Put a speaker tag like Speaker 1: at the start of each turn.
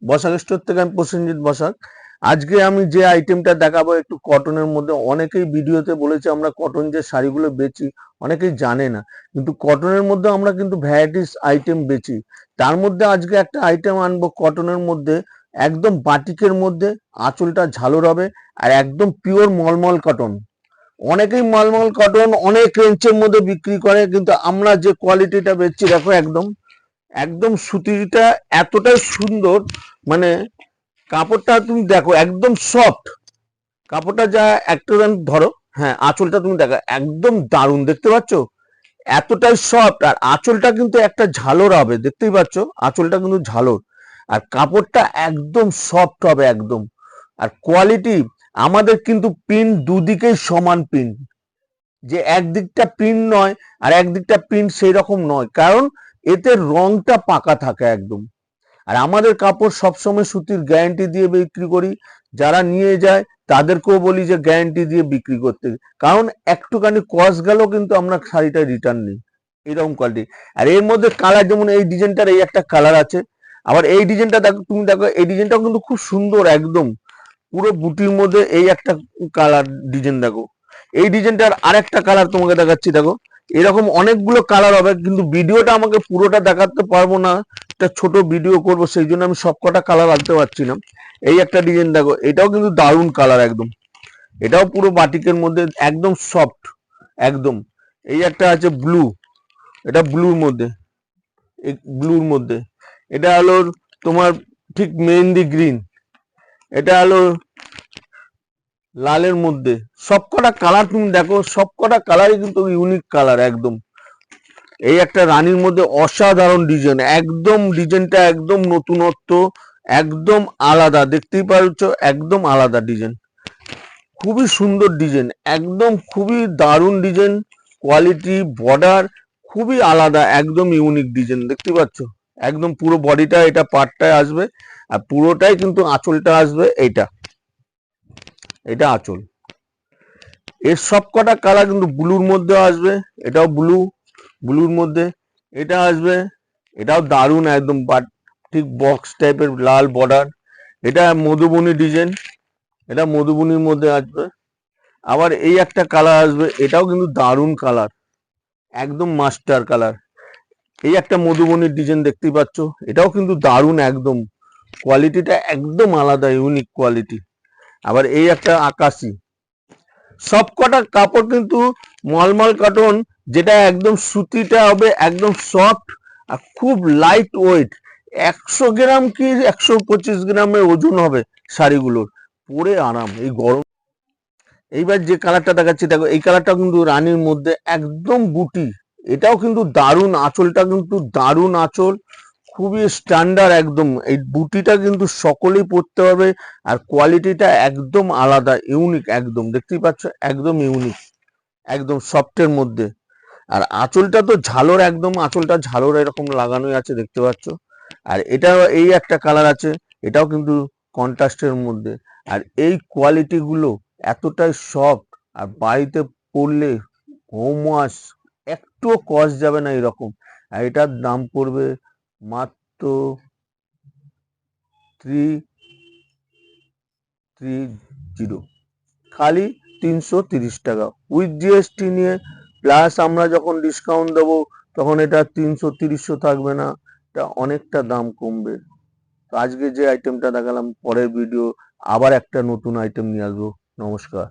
Speaker 1: Basak store থেকে আমি প্রসেনজিৎ বসাক। আজকে আমি যে আইটেমটা দেখাবো একটু কটনের মধ্যে। অনেকেই ভিডিওতে বলেছে আমরা কটন যে শাড়িগুলো বেচি, অনেকেই জানে না, কিন্তু কটনের মধ্যে আমরা কিন্তু ভ্যারাইটিস আইটেম বেচি। তার মধ্যে আজকে একটা আইটেম আনবো কটনের মধ্যে, একদম বাটিকের মধ্যে, আঁচলটা ঝালর হবে, আর একদম পিওর মলমল কটন। অনেকেই মলমল কটন অনেক রেঞ্জের মধ্যে বিক্রি করে, কিন্তু আমরা যে কোয়ালিটিটা বেচছি দেখো, একদম একদম সুতিটা এতটাই সুন্দর, মানে কাপড়টা তুমি দেখো একদম সফট কাপড়টা, যা একটা ধরো, হ্যাঁ আঁচলটা তুমি দেখো একদম দারুণ, দেখতে পাচ্ছ এতটাই সফট। আর আঁচলটা কিন্তু একটা ঝালর হবে, দেখতেই পাচ্ছ আঁচলটা কিন্তু ঝালর, আর কাপড়টা একদম সফট হবে একদম। আর কোয়ালিটি, আমাদের কিন্তু প্রিন্ট দুদিকেই সমান প্রিন্ট, যে একদিকটা প্রিন্ট নয় আর একদিকটা প্রিন্ট সেই রকম নয়, কারণ এতে রংটা পাকা থাকে একদম। আর আমাদের কাপড় সবসময় সুতির গ্যারান্টি দিয়ে বিক্রি করি, যারা নিয়ে যায় তাদেরকেও বলি যে গ্যারান্টি দিয়ে বিক্রি করতে, কারণ একটুখানি কস গেলেও কিন্তু আমরা শাড়িটা রিটার্ন নিই, এরকম কোয়ালিটি। আর এর মধ্যে কালার, যেমন এই ডিজাইনটার এই একটা কালার আছে, আবার এই ডিজাইনটা দেখো, তুমি দেখো এই ডিজাইনটাও কিন্তু খুব সুন্দর একদম, পুরো বুটির মধ্যে এই একটা কালার ডিজাইন দেখো। এই ডিজাইনটার আরেকটা কালার তোমাকে দেখাচ্ছি, দেখো এরকম অনেকগুলো কালার হবে, কিন্তু ভিডিওটা আমাকে পুরোটা দেখাতে পারবো না, একটা ছোট ভিডিও করব, সেই জন্য আমি সব কটা কালার আনতে পারছি না। এই একটা ডিজাইন দেখো, এটাও কিন্তু দারুণ কালার একদম, এটাও পুরো বাটিকের মধ্যে একদম সফট একদম। এই একটা আছে ব্লু, এটা ব্লুর মধ্যে, এই ব্লুর মধ্যে, এটা হলো তোমার ঠিক মেহেন্দি গ্রিন, এটা হলো লালের মধ্যে। সবকটা কালার তুমি দেখো, সবকটা কালারই কিন্তু ইউনিক কালার একদম। এই একটা রানীর মধ্যে অসাধারণ ডিজাইন, একদম ডিজাইনটা একদম নতুনত্ব, একদম আলাদা, দেখতেই পারছো একদম আলাদা ডিজাইন, খুবই সুন্দর ডিজাইন, একদম খুবই দারুণ ডিজাইন, কোয়ালিটি বর্ডার খুবই আলাদা, একদম ইউনিক ডিজাইন, দেখতে পাচ্ছ একদম পুরো বডিটা এটা পার্টটায় আসবে, আর পুরোটাই কিন্তু আঁচলটা আসবে, এইটা এটা আঁচল। এর সব কটা কালার কিন্তু ব্লুর মধ্যে আসবে, এটাও ব্লু, ব্লুর মধ্যে এটা আসবে, এটাও দারুণ একদম, বাট ঠিক বক্স টাইপের লাল বর্ডার, এটা মধুবনী ডিজাইন, এটা মধুবনীর মধ্যে আসবে। আবার এই একটা কালার আসবে, এটাও কিন্তু দারুণ কালার, একদম মাস্টার কালার। এই একটা মধুবনীর ডিজাইন দেখতেই পাচ্ছ, এটাও কিন্তু দারুণ একদম, কোয়ালিটিটা একদম আলাদা, ইউনিক কোয়ালিটি। আবার এই একটা আকাশি, সব কটা কাপড় কিন্তু মলমল কটন, যেটা একদম সুতিটা হবে একদম সফট আর খুব লাইট ওয়েট, 100 গ্রাম কি 125 গ্রামের ওজন হবে শাড়িগুলোর, পরে আরাম এই গরম। এইবার যে কালারটা দেখাচ্ছি দেখো, এই কালারটা কিন্তু রানীর মধ্যে একদম বুটি, এটাও কিন্তু দারুণ, আঁচলটা কিন্তু দারুণ আঁচল, খুবই স্ট্যান্ডার্ড একদম, এই বুটিটা কিন্তু সকলেই পরতে হবে, আর কোয়ালিটিটা একদম আলাদা ইউনিক একদম, দেখতেই পাচ্ছ একদম ইউনিক, একদম সফটের মধ্যে। আর আঁচলটা তো ঝালর একদম, আঁচলটা ঝালর এরকম লাগানোই আছে, দেখতে পাচ্ছ। আর এটা এই একটা কালার আছে, এটাও কিন্তু কন্ট্রাস্টের মধ্যে। আর এই কোয়ালিটি গুলো এতটাই সফট, আর বাড়িতে পরলে হোম ওয়াশ একটুও কস্ট যাবে না এরকম। আর এটার দাম পড়বে মাত্র 330, খালি 330 টাকা উইথ জিএসটি নিয়ে, প্লাস আমরা যখন ডিসকাউন্ট দেবো তখন এটা 330 থাকবে না, এটা অনেকটা দাম কমবে। তো আজকে যে আইটেমটা দেখালাম, পরের ভিডিও আবার একটা নতুন আইটেম নিয়ে আসবো। নমস্কার।